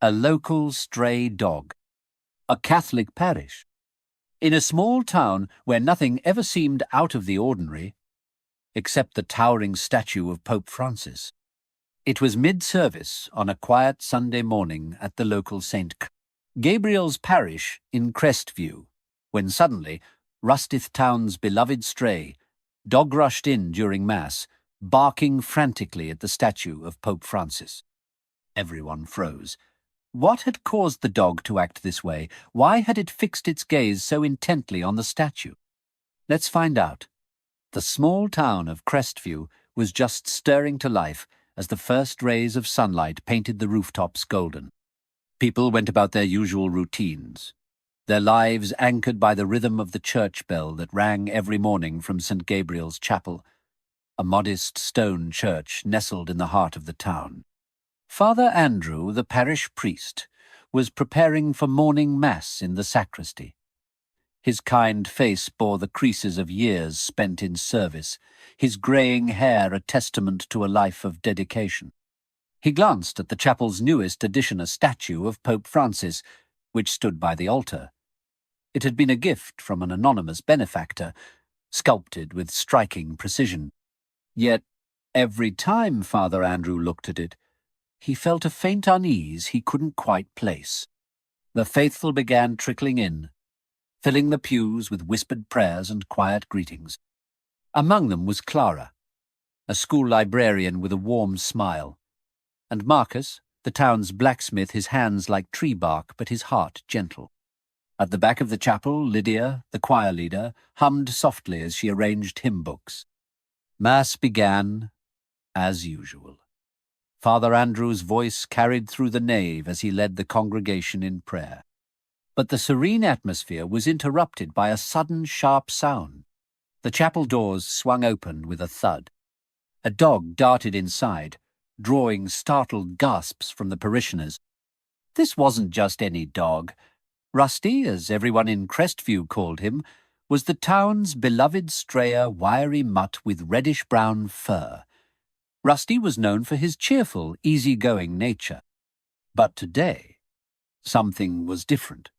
A local stray dog. A Catholic parish. In a small town where nothing ever seemed out of the ordinary, except the towering statue of Pope Francis. It was mid-service on a quiet Sunday morning at the local St. Gabriel's parish in Crestview, when suddenly Rustith Town's beloved stray dog rushed in during Mass, barking frantically at the statue of Pope Francis. Everyone froze. What had caused the dog to act this way? Why had it fixed its gaze so intently on the statue? Let's find out. The small town of Crestview was just stirring to life as the first rays of sunlight painted the rooftops golden. People went about their usual routines, their lives anchored by the rhythm of the church bell that rang every morning from St. Gabriel's Chapel, a modest stone church nestled in the heart of the town. Father Andrew, the parish priest, was preparing for morning mass in the sacristy. His kind face bore the creases of years spent in service, his greying hair a testament to a life of dedication. He glanced at the chapel's newest addition, a statue of Pope Francis, which stood by the altar. It had been a gift from an anonymous benefactor, sculpted with striking precision. Yet, every time Father Andrew looked at it, he felt a faint unease he couldn't quite place. The faithful began trickling in, filling the pews with whispered prayers and quiet greetings. Among them was Clara, a school librarian with a warm smile, and Marcus, the town's blacksmith, his hands like tree bark but his heart gentle. At the back of the chapel, Lydia, the choir leader, hummed softly as she arranged hymn books. Mass began as usual. Father Andrew's voice carried through the nave as he led the congregation in prayer. But the serene atmosphere was interrupted by a sudden sharp sound. The chapel doors swung open with a thud. A dog darted inside, drawing startled gasps from the parishioners. This wasn't just any dog. Rusty, as everyone in Crestview called him, was the town's beloved strayer wiry mutt with reddish-brown fur. Rusty was known for his cheerful, easy-going nature. But today, something was different.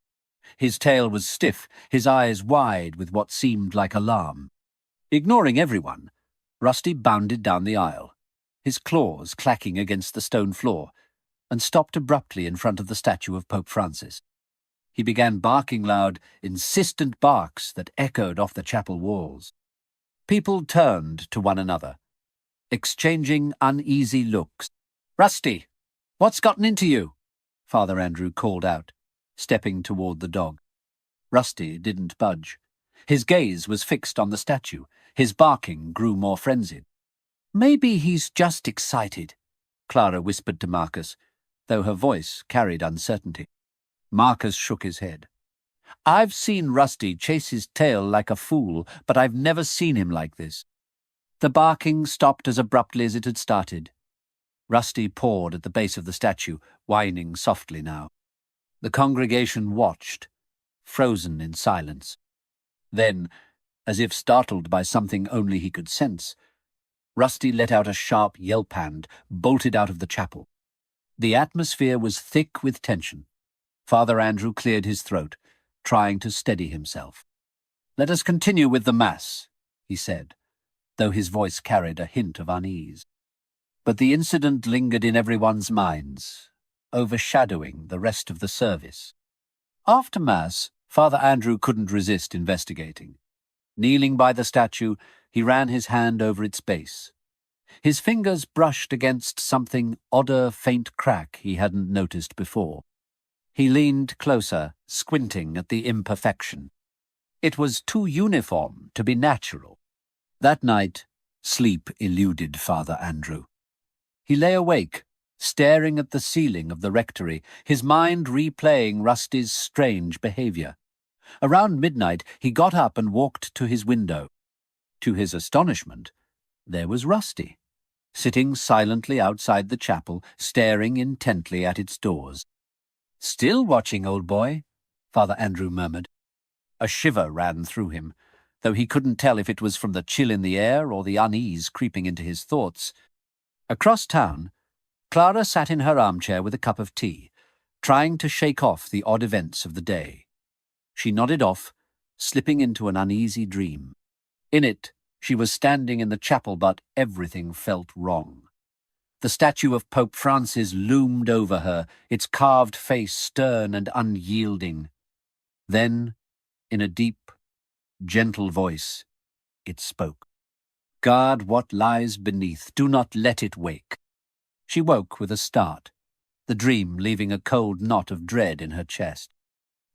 His tail was stiff, his eyes wide with what seemed like alarm. Ignoring everyone, Rusty bounded down the aisle, his claws clacking against the stone floor, and stopped abruptly in front of the statue of Pope Francis. He began barking loud, insistent barks that echoed off the chapel walls. People turned to one another, exchanging uneasy looks. "Rusty, what's gotten into you?" Father Andrew called out, stepping toward the dog. Rusty didn't budge. His gaze was fixed on the statue. His barking grew more frenzied. "Maybe he's just excited," Clara whispered to Marcus, though her voice carried uncertainty. Marcus shook his head. "I've seen Rusty chase his tail like a fool, but I've never seen him like this." The barking stopped as abruptly as it had started. Rusty pawed at the base of the statue, whining softly now. The congregation watched, frozen in silence. Then, as if startled by something only he could sense, Rusty let out a sharp yelp and bolted out of the chapel. The atmosphere was thick with tension. Father Andrew cleared his throat, trying to steady himself. "Let us continue with the Mass," he said, though his voice carried a hint of unease. But the incident lingered in everyone's minds, overshadowing the rest of the service. After Mass, Father Andrew couldn't resist investigating. Kneeling by the statue, he ran his hand over its base. His fingers brushed against something odder faint crack he hadn't noticed before. He leaned closer, squinting at the imperfection. It was too uniform to be natural. That night, sleep eluded Father Andrew. He lay awake, staring at the ceiling of the rectory, his mind replaying Rusty's strange behavior. Around midnight, he got up and walked to his window. To his astonishment, there was Rusty, sitting silently outside the chapel, staring intently at its doors. "Still watching, old boy?" Father Andrew murmured. A shiver ran through him, though he couldn't tell if it was from the chill in the air or the unease creeping into his thoughts. Across town, Clara sat in her armchair with a cup of tea, trying to shake off the odd events of the day. She nodded off, slipping into an uneasy dream. In it, she was standing in the chapel, but everything felt wrong. The statue of Pope Francis loomed over her, its carved face stern and unyielding. Then, in a deep, gentle voice, it spoke. "Guard what lies beneath, do not let it wake." She woke with a start, the dream leaving a cold knot of dread in her chest.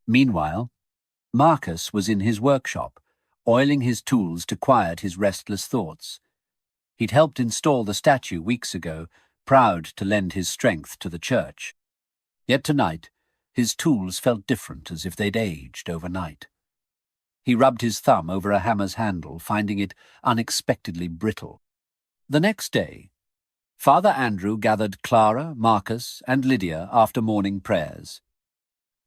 Meanwhile, Marcus was in his workshop, oiling his tools to quiet his restless thoughts. He'd helped install the statue weeks ago, proud to lend his strength to the church. Yet tonight, his tools felt different, as if they'd aged overnight. He rubbed his thumb over a hammer's handle, finding it unexpectedly brittle. The next day, Father Andrew gathered Clara, Marcus, and Lydia after morning prayers.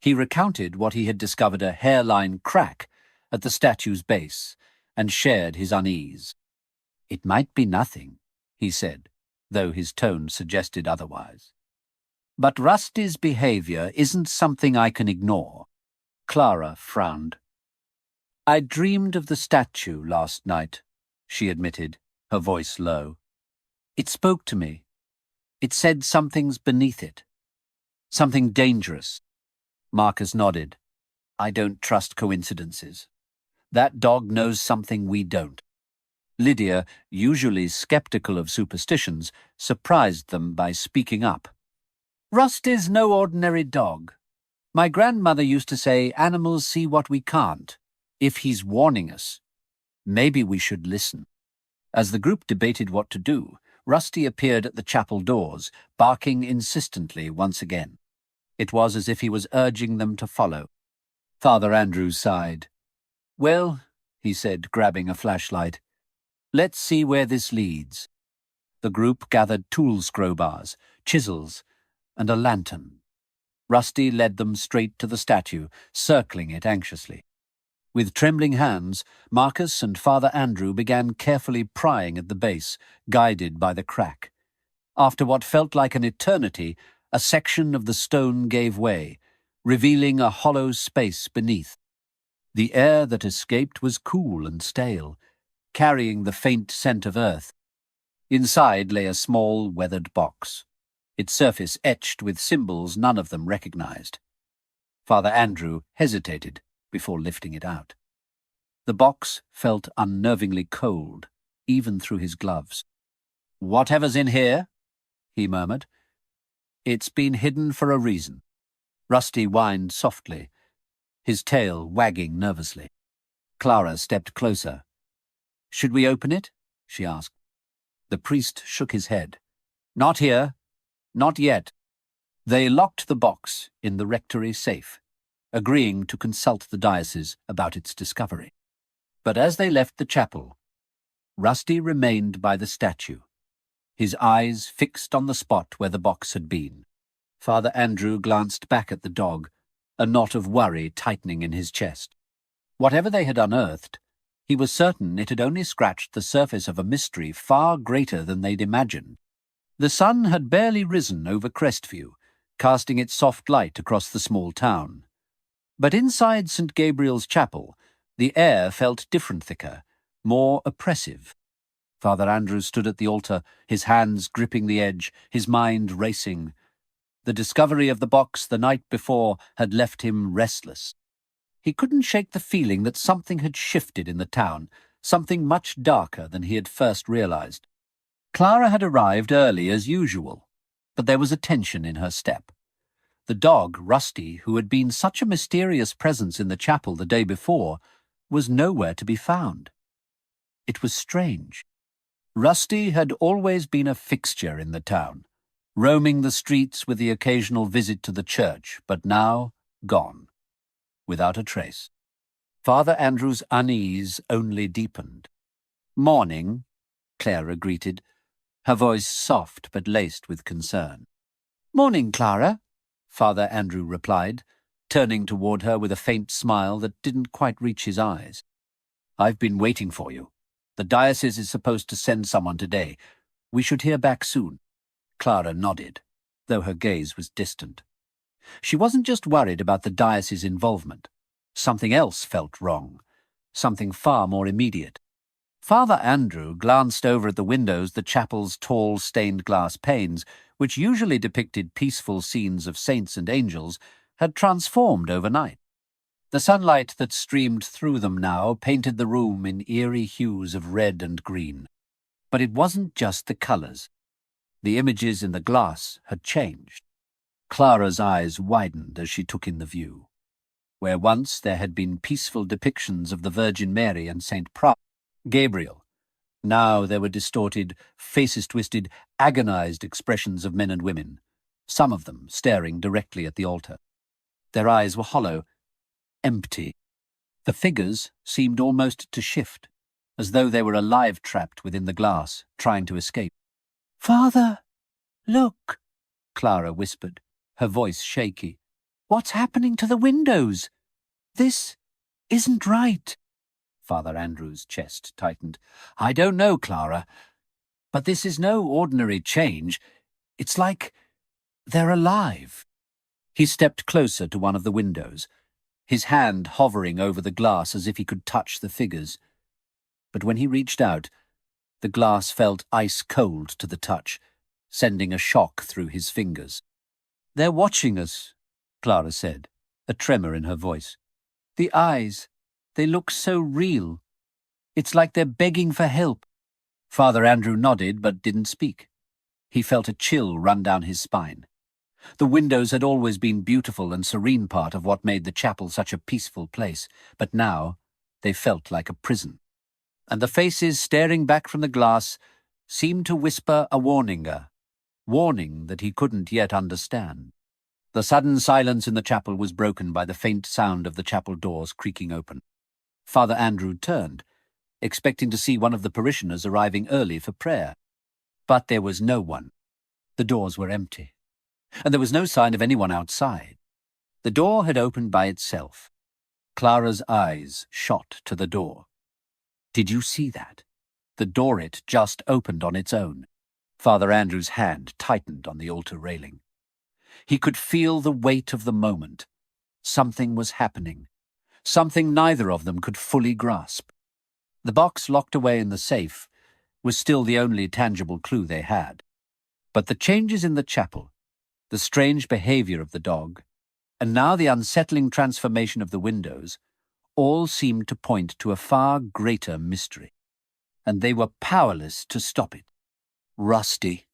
He recounted what he had discovered a hairline crack at the statue's base and shared his unease. "It might be nothing," he said, though his tone suggested otherwise. "But Rusty's behavior isn't something I can ignore." Clara frowned. "I dreamed of the statue last night," she admitted, her voice low. "It spoke to me. It said something's beneath it. Something dangerous." Marcus nodded. "I don't trust coincidences. That dog knows something we don't." Lydia, usually skeptical of superstitions, surprised them by speaking up. "Rusty's no ordinary dog. My grandmother used to say animals see what we can't. If he's warning us, maybe we should listen." As the group debated what to do, Rusty appeared at the chapel doors, barking insistently once again. It was as if he was urging them to follow. Father Andrew sighed. "Well," he said, grabbing a flashlight, "let's see where this leads." The group gathered tool crowbars, chisels, and a lantern. Rusty led them straight to the statue, circling it anxiously. With trembling hands, Marcus and Father Andrew began carefully prying at the base, guided by the crack. After what felt like an eternity, a section of the stone gave way, revealing a hollow space beneath. The air that escaped was cool and stale, carrying the faint scent of earth. Inside lay a small, weathered box, its surface etched with symbols none of them recognized. Father Andrew hesitated before lifting it out. The box felt unnervingly cold, even through his gloves. "Whatever's in here," he murmured. "It's been hidden for a reason." Rusty whined softly, his tail wagging nervously. Clara stepped closer. "Should we open it?" she asked. The priest shook his head. "Not here. Not yet." They locked the box in the rectory safe, agreeing to consult the diocese about its discovery. But as they left the chapel, Rusty remained by the statue, his eyes fixed on the spot where the box had been. Father Andrew glanced back at the dog, a knot of worry tightening in his chest. Whatever they had unearthed, he was certain it had only scratched the surface of a mystery far greater than they'd imagined. The sun had barely risen over Crestview, casting its soft light across the small town. But inside St. Gabriel's Chapel, the air felt different, thicker, more oppressive. Father Andrew stood at the altar, his hands gripping the edge, his mind racing. The discovery of the box the night before had left him restless. He couldn't shake the feeling that something had shifted in the town, something much darker than he had first realized. Clara had arrived early as usual, but there was a tension in her step. The dog, Rusty, who had been such a mysterious presence in the chapel the day before, was nowhere to be found. It was strange. Rusty had always been a fixture in the town, roaming the streets with the occasional visit to the church, but now gone, without a trace. Father Andrew's unease only deepened. "Morning," Clara greeted, her voice soft but laced with concern. "Morning, Clara," Father Andrew replied, turning toward her with a faint smile that didn't quite reach his eyes. "I've been waiting for you. The diocese is supposed to send someone today. We should hear back soon." Clara nodded, though her gaze was distant. She wasn't just worried about the diocese's involvement. Something else felt wrong, something far more immediate. Father Andrew glanced over at the windows, the chapel's tall stained glass panes, which usually depicted peaceful scenes of saints and angels, had transformed overnight. The sunlight that streamed through them now painted the room in eerie hues of red and green. But it wasn't just the colours. The images in the glass had changed. Clara's eyes widened as she took in the view. Where once there had been peaceful depictions of the Virgin Mary and St. Gabriel, now there were distorted, faces-twisted, agonized expressions of men and women, some of them staring directly at the altar. Their eyes were hollow, empty. The figures seemed almost to shift, as though they were alive trapped within the glass, trying to escape. "Father, look," Clara whispered, her voice shaky. "What's happening to the windows? This isn't right." Father Andrew's chest tightened. "I don't know, Clara, but this is no ordinary change. It's like they're alive." He stepped closer to one of the windows, his hand hovering over the glass as if he could touch the figures. But when he reached out, the glass felt ice-cold to the touch, sending a shock through his fingers. "They're watching us," Clara said, a tremor in her voice. "The eyes, they look so real. It's like they're begging for help." Father Andrew nodded but didn't speak. He felt a chill run down his spine. The windows had always been beautiful and serene part of what made the chapel such a peaceful place, but now they felt like a prison. And the faces staring back from the glass seemed to whisper a warning that he couldn't yet understand. The sudden silence in the chapel was broken by the faint sound of the chapel doors creaking open. Father Andrew turned, expecting to see one of the parishioners arriving early for prayer. But there was no one. The doors were empty, and there was no sign of anyone outside. The door had opened by itself. Clara's eyes shot to the door. "Did you see that? The door-it just opened on its own." Father Andrew's hand tightened on the altar railing. He could feel the weight of the moment. Something was happening, something neither of them could fully grasp. The box locked away in the safe was still the only tangible clue they had. But the changes in the chapel, the strange behavior of the dog, and now the unsettling transformation of the windows, all seemed to point to a far greater mystery. And they were powerless to stop it. "Rusty,"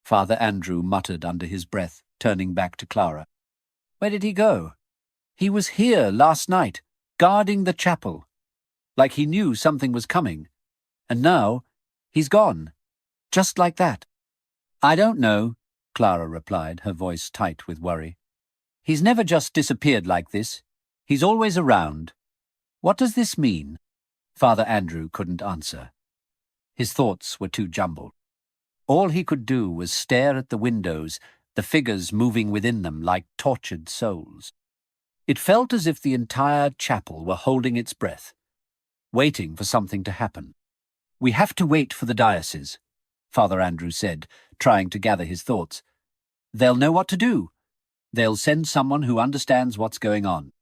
Father Andrew muttered under his breath, turning back to Clara. "Where did he go? He was here last night, guarding the chapel, like he knew something was coming. And now he's gone, just like that." "I don't know," Clara replied, her voice tight with worry. "He's never just disappeared like this. He's always around. What does this mean?" Father Andrew couldn't answer. His thoughts were too jumbled. All he could do was stare at the windows, the figures moving within them like tortured souls. It felt as if the entire chapel were holding its breath, waiting for something to happen. "We have to wait for the diocese," Father Andrew said, trying to gather his thoughts. "They'll know what to do. They'll send someone who understands what's going on."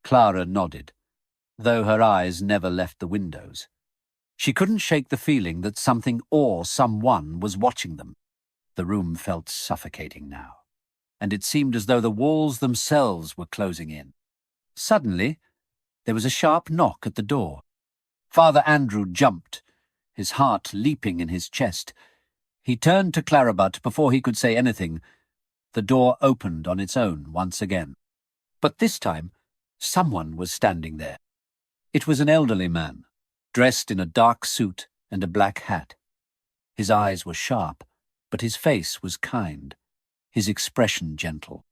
Clara nodded, though her eyes never left the windows. She couldn't shake the feeling that something or someone was watching them. The room felt suffocating now, and it seemed as though the walls themselves were closing in. Suddenly, there was a sharp knock at the door. Father Andrew jumped, his heart leaping in his chest. He turned to Clara, but before he could say anything, the door opened on its own once again. But this time, someone was standing there. It was an elderly man, dressed in a dark suit and a black hat. His eyes were sharp, but his face was kind, his expression gentle.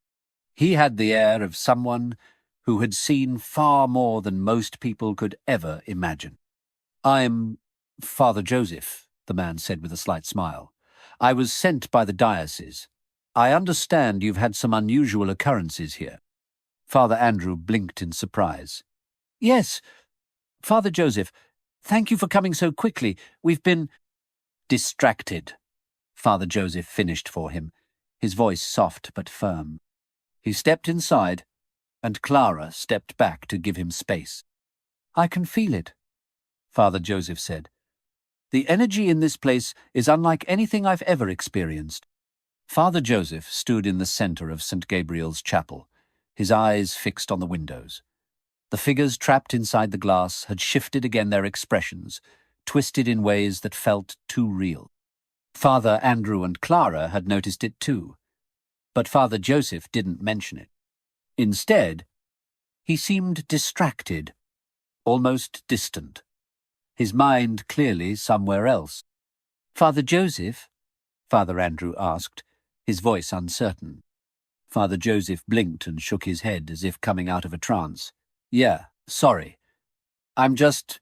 He had the air of someone who had seen far more than most people could ever imagine. "I'm Father Joseph," the man said with a slight smile. "I was sent by the diocese. I understand you've had some unusual occurrences here." Father Andrew blinked in surprise. "Yes, Father Joseph, thank you for coming so quickly. We've been—" "Distracted," Father Joseph finished for him, his voice soft but firm. He stepped inside, and Clara stepped back to give him space. "I can feel it," Father Joseph said. "The energy in this place is unlike anything I've ever experienced." Father Joseph stood in the centre of St. Gabriel's chapel, his eyes fixed on the windows. The figures trapped inside the glass had shifted again their expressions, twisted in ways that felt too real. Father Andrew and Clara had noticed it too, but Father Joseph didn't mention it. Instead, he seemed distracted, almost distant, his mind clearly somewhere else. "Father Joseph?" Father Andrew asked, his voice uncertain. Father Joseph blinked and shook his head as if coming out of a trance. "Yeah, sorry. I'm just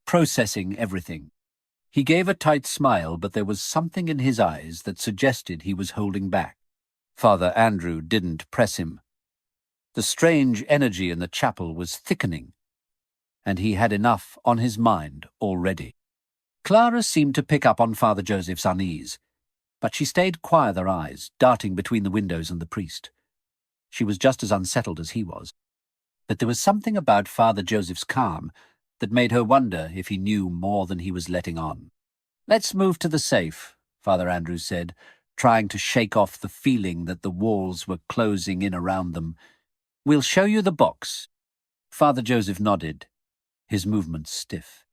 processing everything." He gave a tight smile, but there was something in his eyes that suggested he was holding back. Father Andrew didn't press him. The strange energy in the chapel was thickening, and he had enough on his mind already. Clara seemed to pick up on Father Joseph's unease, but she stayed quiet, her eyes darting between the windows and the priest. She was just as unsettled as he was, but there was something about Father Joseph's calm that made her wonder if he knew more than he was letting on. "Let's move to the safe," Father Andrew said, trying to shake off the feeling that the walls were closing in around them. "We'll show you the box." Father Joseph nodded, his movements stiff.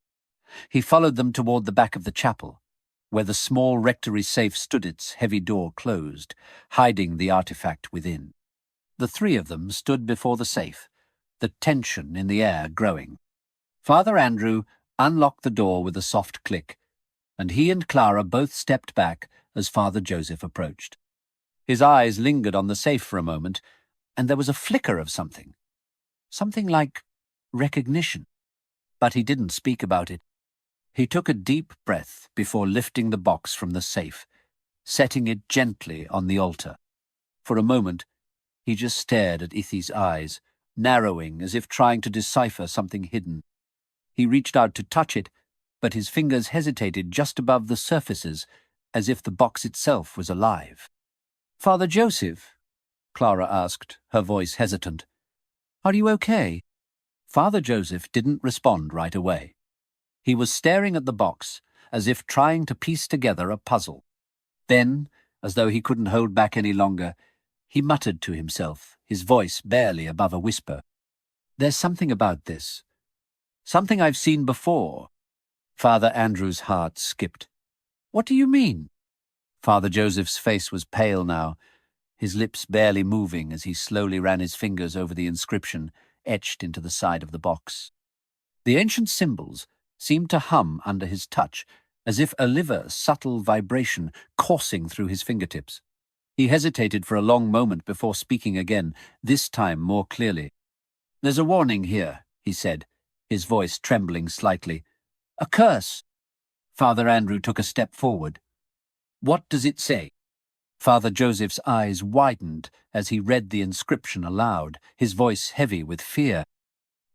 He followed them toward the back of the chapel, where the small rectory safe stood, its heavy door closed, hiding the artifact within. The three of them stood before the safe, the tension in the air growing. Father Andrew unlocked the door with a soft click, and he and Clara both stepped back as Father Joseph approached. His eyes lingered on the safe for a moment, and there was a flicker of something like recognition. But he didn't speak about it. He took a deep breath before lifting the box from the safe, setting it gently on the altar. For a moment, he just stared at Ithy's eyes, narrowing as if trying to decipher something hidden. He reached out to touch it, but his fingers hesitated just above the surfaces, as if the box itself was alive. "Father Joseph?" Clara asked, her voice hesitant. "Are you okay?" Father Joseph didn't respond right away. He was staring at the box, as if trying to piece together a puzzle. Then, as though he couldn't hold back any longer, he muttered to himself, his voice barely above a whisper. "There's something about this. Something I've seen before." Father Andrew's heart skipped. "What do you mean?" Father Joseph's face was pale now, his lips barely moving as he slowly ran his fingers over the inscription etched into the side of the box. The ancient symbols seemed to hum under his touch, as if a liver subtle vibration coursing through his fingertips. He hesitated for a long moment before speaking again, this time more clearly. "There's a warning here," he said, his voice trembling slightly. "A curse." Father Andrew took a step forward. "What does it say?" Father Joseph's eyes widened as he read the inscription aloud, his voice heavy with fear.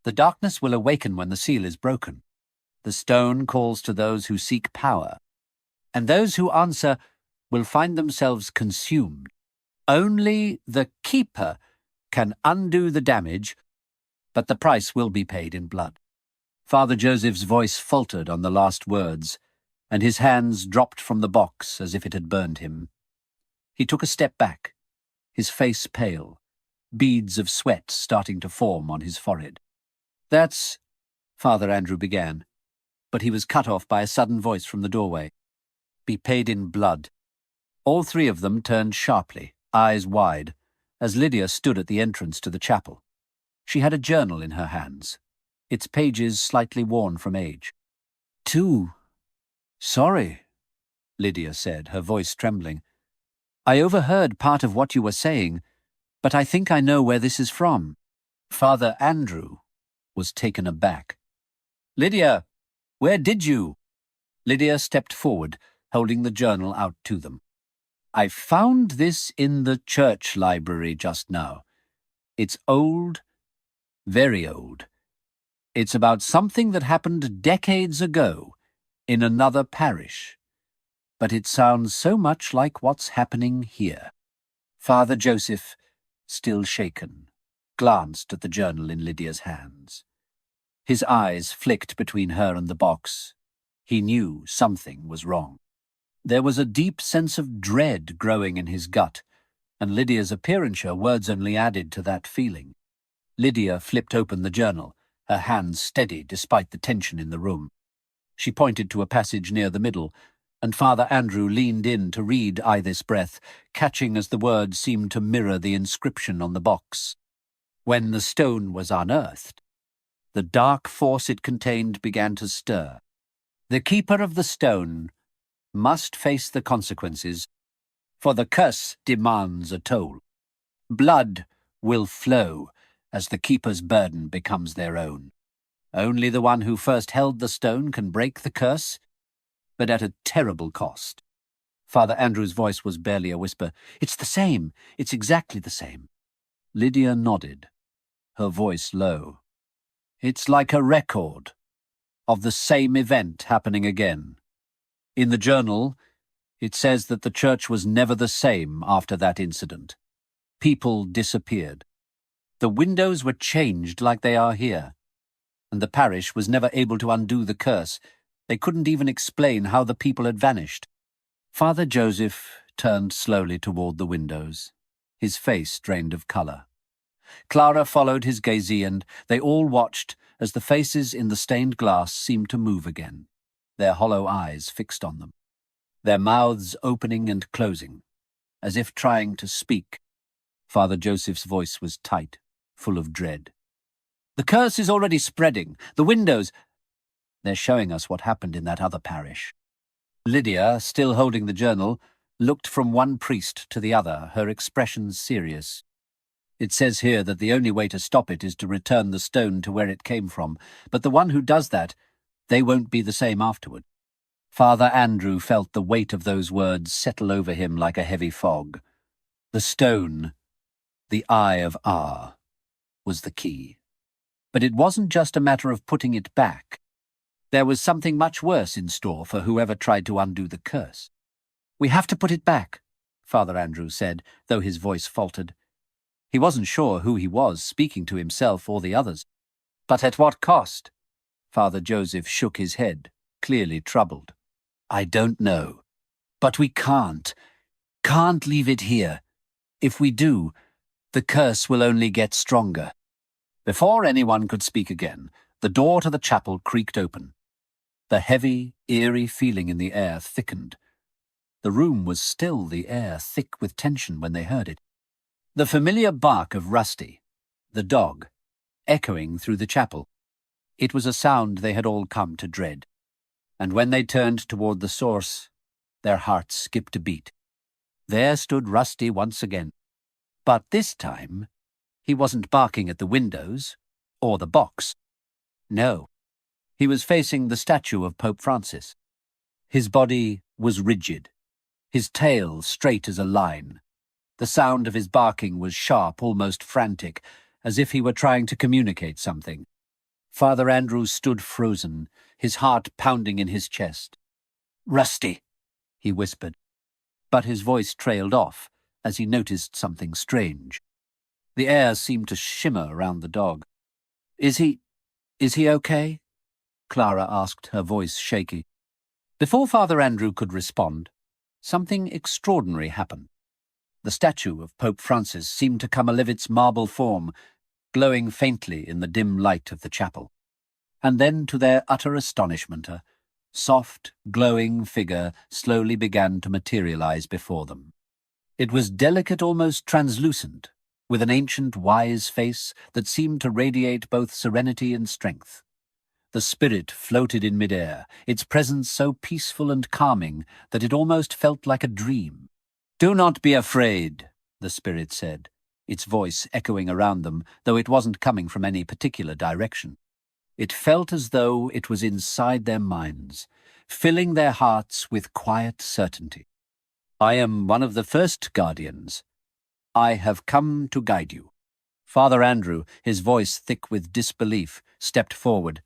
"The darkness will awaken when the seal is broken. The stone calls to those who seek power, and those who answer will find themselves consumed. Only the keeper can undo the damage, but the price will be paid in blood." Father Joseph's voice faltered on the last words, and his hands dropped from the box as if it had burned him. He took a step back, his face pale, beads of sweat starting to form on his forehead. "That's—" Father Andrew began, but he was cut off by a sudden voice from the doorway. "Be paid in blood." All three of them turned sharply, eyes wide, as Lydia stood at the entrance to the chapel. She had a journal in her hands, its pages slightly worn from age. "Sorry," Lydia said, her voice trembling. "I overheard part of what you were saying, but I think I know where this is from." Father Andrew was taken aback. "Lydia, where did you?" Lydia stepped forward, holding the journal out to them. "I found this in the church library just now. It's old, very old. It's about something that happened decades ago in another parish. But it sounds so much like what's happening here." Father Joseph still shaken, glanced at the journal in Lydia's hands. His eyes flicked between her and the box. He knew something was wrong. There was a deep sense of dread growing in his gut, and Lydia's appearance words only added to that feeling. Lydia flipped open the journal, her hands steady despite the tension in the room. She pointed to a passage near the middle, and Father Andrew leaned in to read I this breath, catching as the words seemed to mirror the inscription on the box. When the stone was unearthed, the dark force it contained began to stir. The keeper of the stone must face the consequences, for the curse demands a toll. Blood will flow as the keeper's burden becomes their own. Only the one who first held the stone can break the curse, but at a terrible cost. Father Andrew's voice was barely a whisper. It's the same. It's exactly the same. Lydia nodded, her voice low. It's like a record of the same event happening again. In the journal, it says that the church was never the same after that incident. People disappeared. The windows were changed like they are here, and the parish was never able to undo the curse. They couldn't even explain how the people had vanished. Father Joseph turned slowly toward the windows, his face drained of colour. Clara followed his gaze, and they all watched as the faces in the stained glass seemed to move again, their hollow eyes fixed on them, their mouths opening and closing, as if trying to speak. Father Joseph's voice was tight, full of dread. The curse is already spreading. The windows... They're showing us what happened in that other parish. Lydia, still holding the journal, looked from one priest to the other, her expressions serious. It says here that the only way to stop it is to return the stone to where it came from, but the one who does that, they won't be the same afterward. Father Andrew felt the weight of those words settle over him like a heavy fog. The stone, the Eye of R, was the key. But it wasn't just a matter of putting it back. There was something much worse in store for whoever tried to undo the curse. We have to put it back, Father Andrew said, though his voice faltered. He wasn't sure who he was, speaking to himself or the others. But at what cost? Father Joseph shook his head, clearly troubled. I don't know. But we can't leave it here. If we do, the curse will only get stronger. Before anyone could speak again, the door to the chapel creaked open. The heavy, eerie feeling in the air thickened. The room was still the air thick with tension when they heard it. The familiar bark of Rusty, the dog, echoing through the chapel. It was a sound they had all come to dread. And when they turned toward the source, their hearts skipped a beat. There stood Rusty once again. But this time, he wasn't barking at the windows or the box. No, he was facing the statue of Pope Francis. His body was rigid, his tail straight as a line. The sound of his barking was sharp, almost frantic, as if he were trying to communicate something. Father Andrew stood frozen, his heart pounding in his chest. "Rusty," he whispered, but his voice trailed off as he noticed something strange. The air seemed to shimmer around the dog. Is he okay?" Clara asked, her voice shaky. Before Father Andrew could respond, something extraordinary happened. The statue of Pope Francis seemed to come alive, its marble form, glowing faintly in the dim light of the chapel. And then, to their utter astonishment, a soft, glowing figure slowly began to materialize before them. It was delicate, almost translucent, with an ancient, wise face that seemed to radiate both serenity and strength. The spirit floated in midair, its presence so peaceful and calming that it almost felt like a dream. "Do not be afraid," the spirit said, its voice echoing around them, though it wasn't coming from any particular direction. It felt as though it was inside their minds, filling their hearts with quiet certainty. "I am one of the first guardians. I have come to guide you." Father Andrew, his voice thick with disbelief, stepped forward.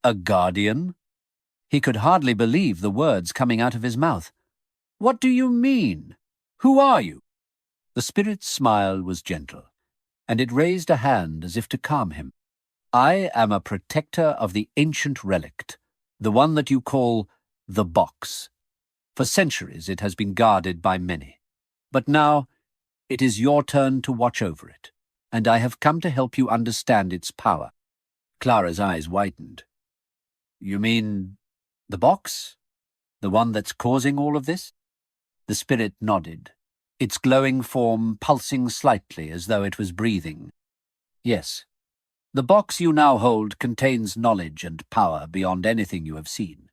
A guardian?" He could hardly believe the words coming out of his mouth. "What do you mean? Who are you?" The spirit's smile was gentle, and it raised a hand as if to calm him. I am a protector of the ancient relict, the one that you call the box. For centuries it has been guarded by many. But now it is your turn to watch over it, and I have come to help you understand its power. Clara's eyes widened. You mean the box? The one that's causing all of this? The spirit nodded, its glowing form pulsing slightly as though it was breathing. Yes. The box you now hold contains knowledge and power beyond anything you have seen.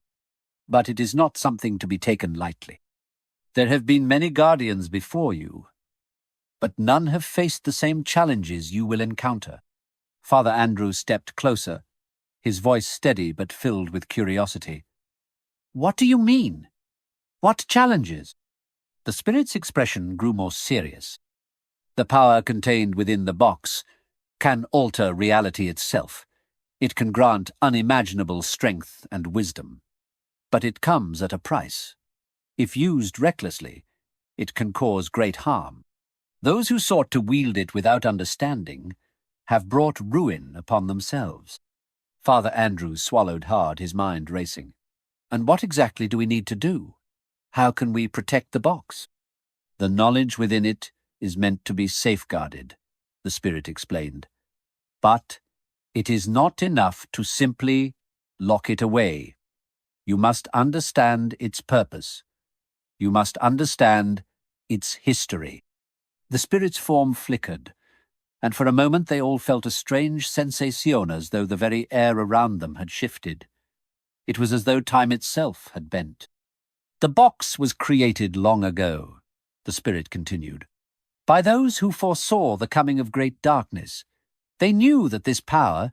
But it is not something to be taken lightly. There have been many guardians before you, but none have faced the same challenges you will encounter. Father Andrew stepped closer, his voice steady but filled with curiosity. What do you mean? What challenges? The spirit's expression grew more serious. The power contained within the box can alter reality itself. It can grant unimaginable strength and wisdom. But it comes at a price. If used recklessly, it can cause great harm. Those who sought to wield it without understanding have brought ruin upon themselves. Father Andrew swallowed hard, his mind racing. And what exactly do we need to do? How can we protect the box? The knowledge within it is meant to be safeguarded, the spirit explained. But it is not enough to simply lock it away. You must understand its purpose. You must understand its history. The spirit's form flickered, and for a moment they all felt a strange sensation as though the very air around them had shifted. It was as though time itself had bent. The box was created long ago, the spirit continued, by those who foresaw the coming of great darkness. They knew that this power,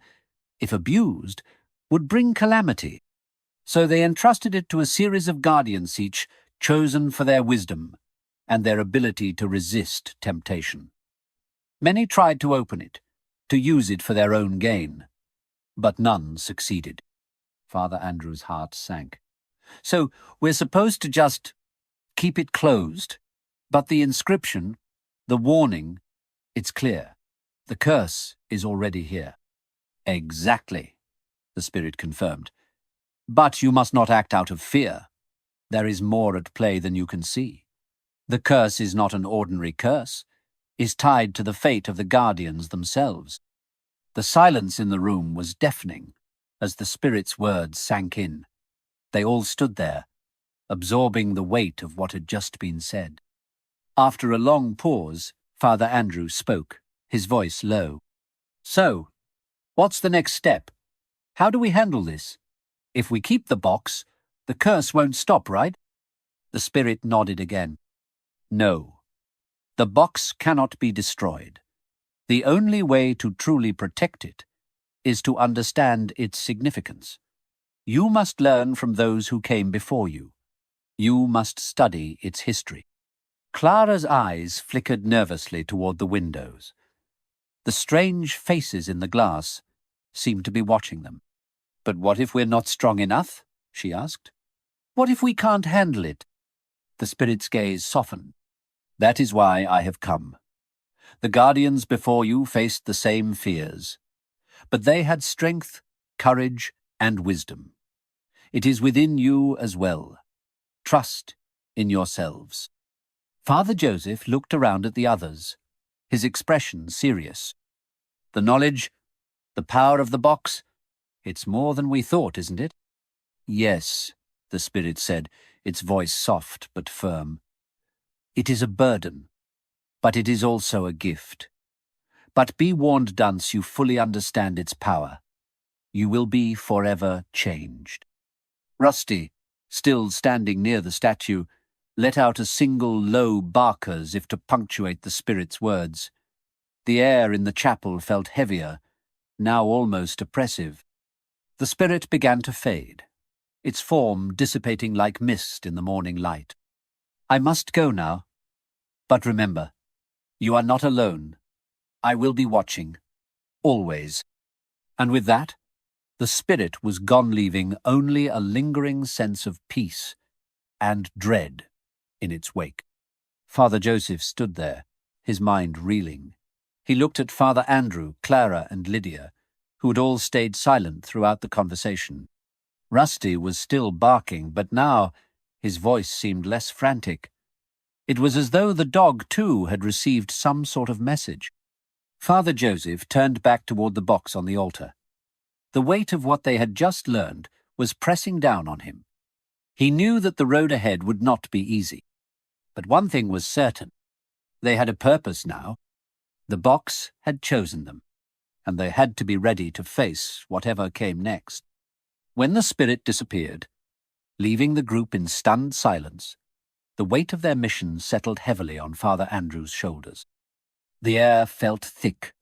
if abused, would bring calamity. So they entrusted it to a series of guardians each chosen for their wisdom and their ability to resist temptation. Many tried to open it, to use it for their own gain, but none succeeded. Father Andrew's heart sank. So we're supposed to just keep it closed, but the inscription, the warning, it's clear. The curse is already here. Exactly, the spirit confirmed. But you must not act out of fear. There is more at play than you can see. The curse is not an ordinary curse, is tied to the fate of the guardians themselves. The silence in the room was deafening as the spirit's words sank in. They all stood there, absorbing the weight of what had just been said. After a long pause, Father Andrew spoke, his voice low. So, what's the next step? How do we handle this? If we keep the box, the curse won't stop, right? The spirit nodded again. No. The box cannot be destroyed. The only way to truly protect it is to understand its significance. You must learn from those who came before you. You must study its history. Clara's eyes flickered nervously toward the windows. The strange faces in the glass seemed to be watching them. But what if we're not strong enough? She asked. What if we can't handle it? The spirit's gaze softened. That is why I have come. The guardians before you faced the same fears, but they had strength, courage, and wisdom. It is within you as well. Trust in yourselves. Father Joseph looked around at the others, his expression serious. The knowledge, the power of the box, it's more than we thought, isn't it? Yes, the spirit said, its voice soft but firm. It is a burden, but it is also a gift. But be warned, Dunce, you fully understand its power. You will be forever changed. Rusty, still standing near the statue, let out a single low bark as if to punctuate the spirit's words. The air in the chapel felt heavier, now almost oppressive. The spirit began to fade, its form dissipating like mist in the morning light. I must go now. But remember, you are not alone. I will be watching, always. And with that, the spirit was gone, leaving only a lingering sense of peace and dread in its wake. Father Joseph stood there, his mind reeling. He looked at Father Andrew, Clara, and Lydia, who had all stayed silent throughout the conversation. Rusty was still barking, but now his voice seemed less frantic. It was as though the dog, too, had received some sort of message. Father Joseph turned back toward the box on the altar. The weight of what they had just learned was pressing down on him. He knew that the road ahead would not be easy. But one thing was certain. They had a purpose now. The box had chosen them, and they had to be ready to face whatever came next. When the spirit disappeared, leaving the group in stunned silence, the weight of their mission settled heavily on Father Andrew's shoulders. The air felt thick,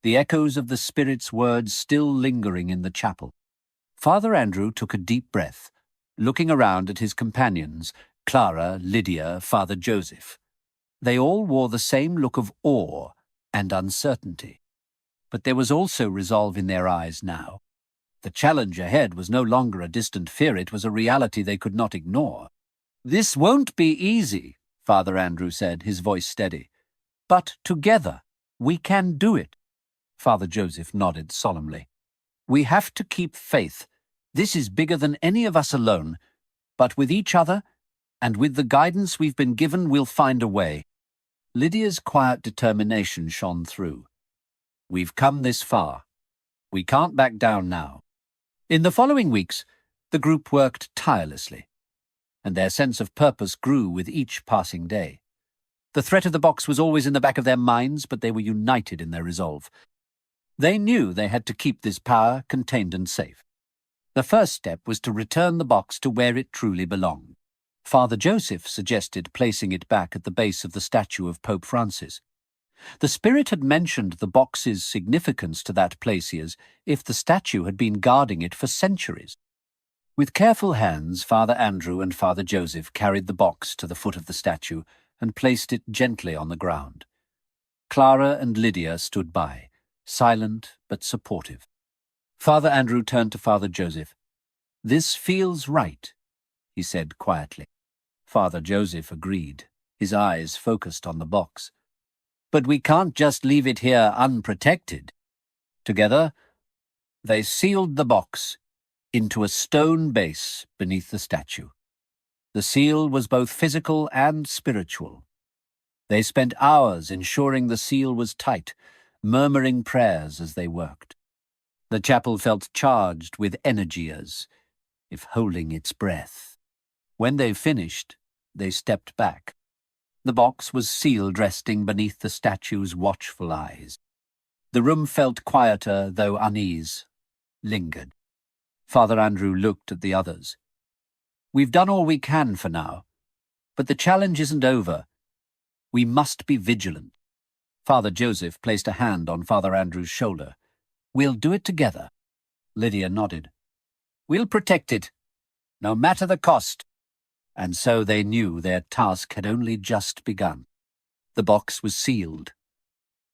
the echoes of the spirit's words still lingering in the chapel. Father Andrew took a deep breath, looking around at his companions, Clara, Lydia, Father Joseph. They all wore the same look of awe and uncertainty. But there was also resolve in their eyes now. The challenge ahead was no longer a distant fear, it was a reality they could not ignore. "This won't be easy," Father Andrew said, his voice steady. "But together, we can do it." Father Joseph nodded solemnly. "We have to keep faith. This is bigger than any of us alone. But with each other, and with the guidance we've been given, we'll find a way." Lydia's quiet determination shone through. "We've come this far. We can't back down now." In the following weeks, the group worked tirelessly, and their sense of purpose grew with each passing day. The threat of the box was always in the back of their minds, but they were united in their resolve. They knew they had to keep this power contained and safe. The first step was to return the box to where it truly belonged. Father Joseph suggested placing it back at the base of the statue of Pope Francis. The spirit had mentioned the box's significance to that place as if the statue had been guarding it for centuries. With careful hands, Father Andrew and Father Joseph carried the box to the foot of the statue and placed it gently on the ground. Clara and Lydia stood by, silent but supportive. Father Andrew turned to Father Joseph. "This feels right," he said quietly. Father Joseph agreed, his eyes focused on the box. "But we can't just leave it here unprotected." Together, they sealed the box into a stone base beneath the statue. The seal was both physical and spiritual. They spent hours ensuring the seal was tight, murmuring prayers as they worked. The chapel felt charged with energy as if holding its breath. When they finished, they stepped back. The box was sealed, resting beneath the statue's watchful eyes. The room felt quieter, though unease lingered. Father Andrew looked at the others. "We've done all we can for now, but the challenge isn't over. We must be vigilant." Father Joseph placed a hand on Father Andrew's shoulder. "We'll do it together." Lydia nodded. "We'll protect it, no matter the cost." And so they knew their task had only just begun. The box was sealed,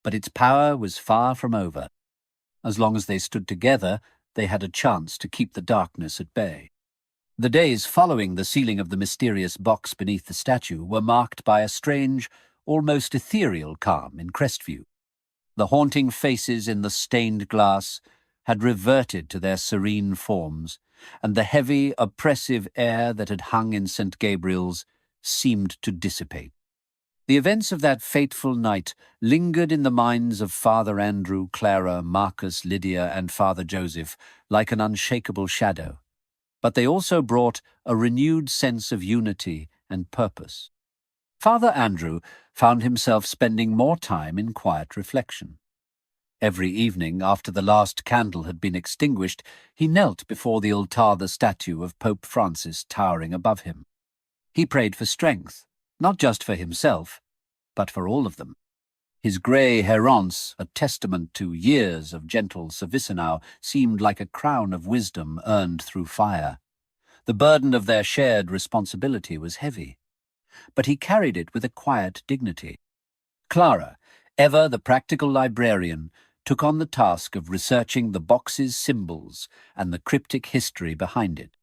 but its power was far from over. As long as they stood together, they had a chance to keep the darkness at bay. The days following the sealing of the mysterious box beneath the statue were marked by a strange, almost ethereal calm in Crestview. The haunting faces in the stained glass had reverted to their serene forms, and the heavy, oppressive air that had hung in St. Gabriel's seemed to dissipate. The events of that fateful night lingered in the minds of Father Andrew, Clara, Marcus, Lydia, and Father Joseph like an unshakable shadow, but they also brought a renewed sense of unity and purpose. Father Andrew found himself spending more time in quiet reflection. Every evening, after the last candle had been extinguished, he knelt before the altar, the statue of Pope Francis towering above him. He prayed for strength, not just for himself, but for all of them. His grey herons, a testament to years of gentle servicinao, seemed like a crown of wisdom earned through fire. The burden of their shared responsibility was heavy, but he carried it with a quiet dignity. Clara, ever the practical librarian, took on the task of researching the box's symbols and the cryptic history behind it.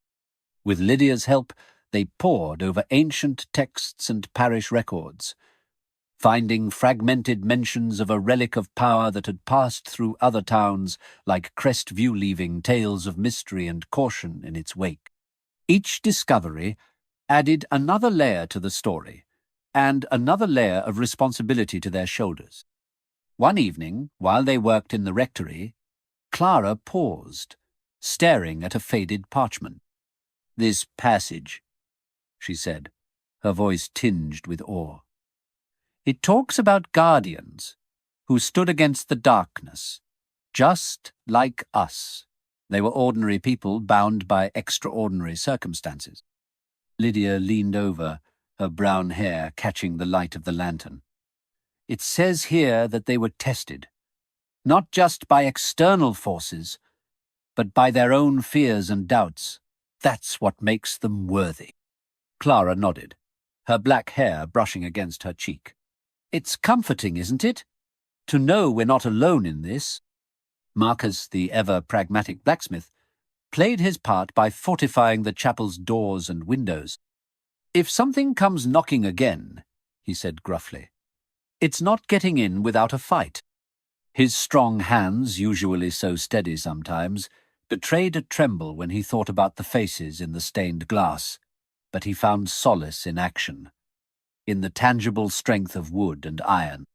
With Lydia's help, they pored over ancient texts and parish records. finding fragmented mentions of a relic of power that had passed through other towns, like Crestview, leaving tales of mystery and caution in its wake. Each discovery added another layer to the story, and another layer of responsibility to their shoulders. One evening, while they worked in the rectory, Clara paused, staring at a faded parchment. "This passage," she said, her voice tinged with awe. "It talks about guardians who stood against the darkness, just like us." They were ordinary people bound by extraordinary circumstances. Lydia leaned over, her brown hair catching the light of the lantern. "It says here that they were tested, not just by external forces, but by their own fears and doubts. That's what makes them worthy." Clara nodded, her black hair brushing against her cheek. "It's comforting, isn't it? To know we're not alone in this." Marcus, the ever-pragmatic blacksmith, played his part by fortifying the chapel's doors and windows. "If something comes knocking again," he said gruffly, "it's not getting in without a fight." His strong hands, usually so steady sometimes, betrayed a tremble when he thought about the faces in the stained glass, but he found solace in action, in the tangible strength of wood and iron.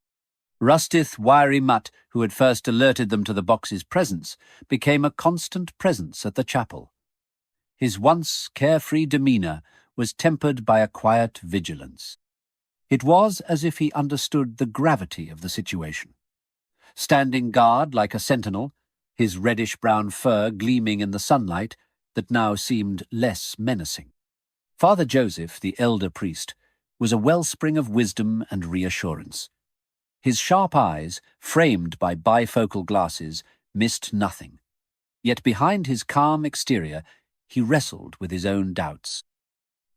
Rustith Wiry Mutt, who had first alerted them to the box's presence, became a constant presence at the chapel. His once carefree demeanour was tempered by a quiet vigilance. It was as if he understood the gravity of the situation. Standing guard like a sentinel, his reddish-brown fur gleaming in the sunlight that now seemed less menacing. Father Joseph, the elder priest, was a wellspring of wisdom and reassurance. His sharp eyes, framed by bifocal glasses, missed nothing. Yet behind his calm exterior, he wrestled with his own doubts.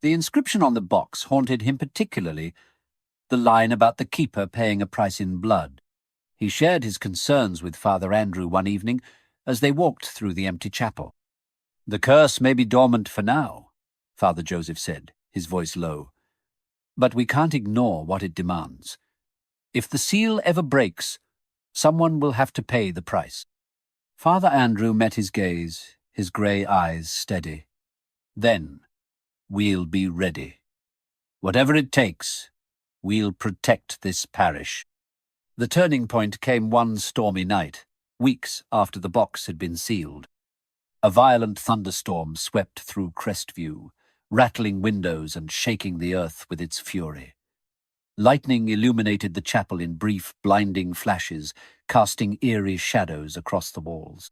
The inscription on the box haunted him particularly, the line about the keeper paying a price in blood. He shared his concerns with Father Andrew one evening as they walked through the empty chapel. "The curse may be dormant for now," Father Joseph said, his voice low, "but we can't ignore what it demands. If the seal ever breaks, someone will have to pay the price." Father Andrew met his gaze, his grey eyes steady. "Then we'll be ready. Whatever it takes, we'll protect this parish." The turning point came one stormy night, weeks after the box had been sealed. A violent thunderstorm swept through Crestview, rattling windows and shaking the earth with its fury. Lightning illuminated the chapel in brief, blinding flashes, casting eerie shadows across the walls.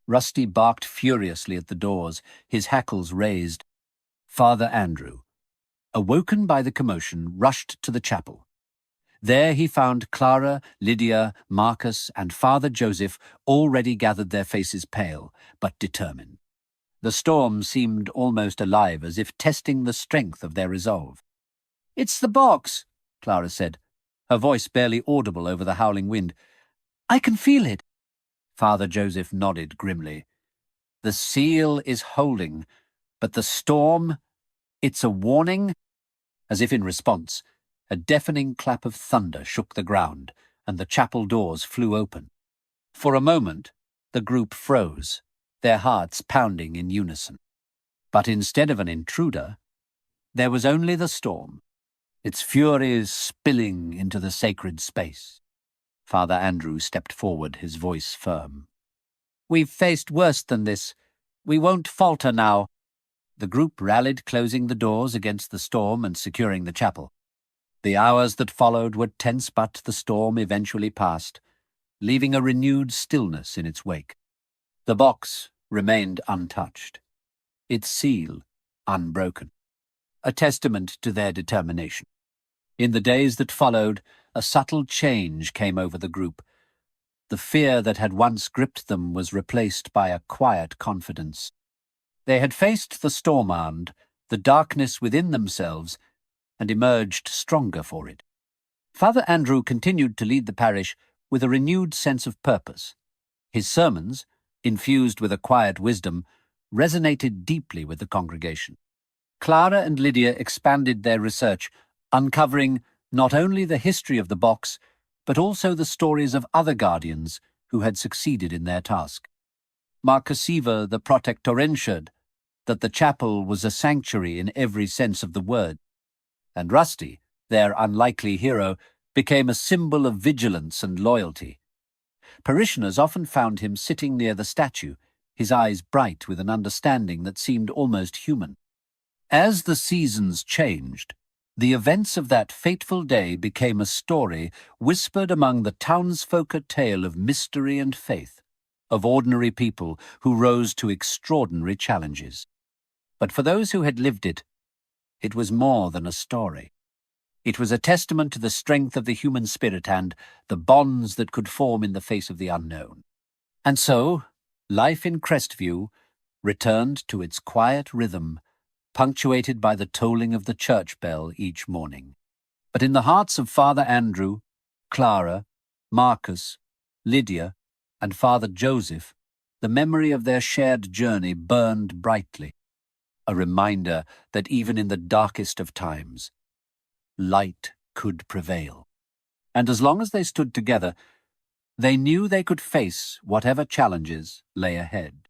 Rusty barked furiously at the doors, his hackles raised. Father Andrew, awoken by the commotion, rushed to the chapel. There he found Clara, Lydia, Marcus, and Father Joseph already gathered, their faces pale, but determined. The storm seemed almost alive, as if testing the strength of their resolve. "It's the box," Clara said, her voice barely audible over the howling wind. "I can feel it." Father Joseph nodded grimly. "The seal is holding, but the storm, it's a warning." As if in response, a deafening clap of thunder shook the ground, and the chapel doors flew open. For a moment, the group froze, their hearts pounding in unison. But instead of an intruder, there was only the storm, its furies spilling into the sacred space. Father Andrew stepped forward, his voice firm. "We've faced worse than this. We won't falter now." The group rallied, closing the doors against the storm and securing the chapel. The hours that followed were tense, but the storm eventually passed, leaving a renewed stillness in its wake. The box remained untouched, its seal unbroken, a testament to their determination. In the days that followed, a subtle change came over the group. The fear that had once gripped them was replaced by a quiet confidence. They had faced the storm and the darkness within themselves, and emerged stronger for it. Father Andrew continued to lead the parish with a renewed sense of purpose. His sermons, infused with a quiet wisdom, resonated deeply with the congregation. Clara and Lydia expanded their research, uncovering not only the history of the box, but also the stories of other guardians who had succeeded in their task. Marcasiva the protector ensured that the chapel was a sanctuary in every sense of the word, and Rusty, their unlikely hero, became a symbol of vigilance and loyalty. Parishioners often found him sitting near the statue, his eyes bright with an understanding that seemed almost human. As the seasons changed, the events of that fateful day became a story whispered among the townsfolk, a tale of mystery and faith, of ordinary people who rose to extraordinary challenges. But for those who had lived it, it was more than a story. It was a testament to the strength of the human spirit and the bonds that could form in the face of the unknown. And so, life in Crestview returned to its quiet rhythm, punctuated by the tolling of the church bell each morning. But in the hearts of Father Andrew, Clara, Marcus, Lydia, and Father Joseph, the memory of their shared journey burned brightly, a reminder that even in the darkest of times, light could prevail. And as long as they stood together, they knew they could face whatever challenges lay ahead.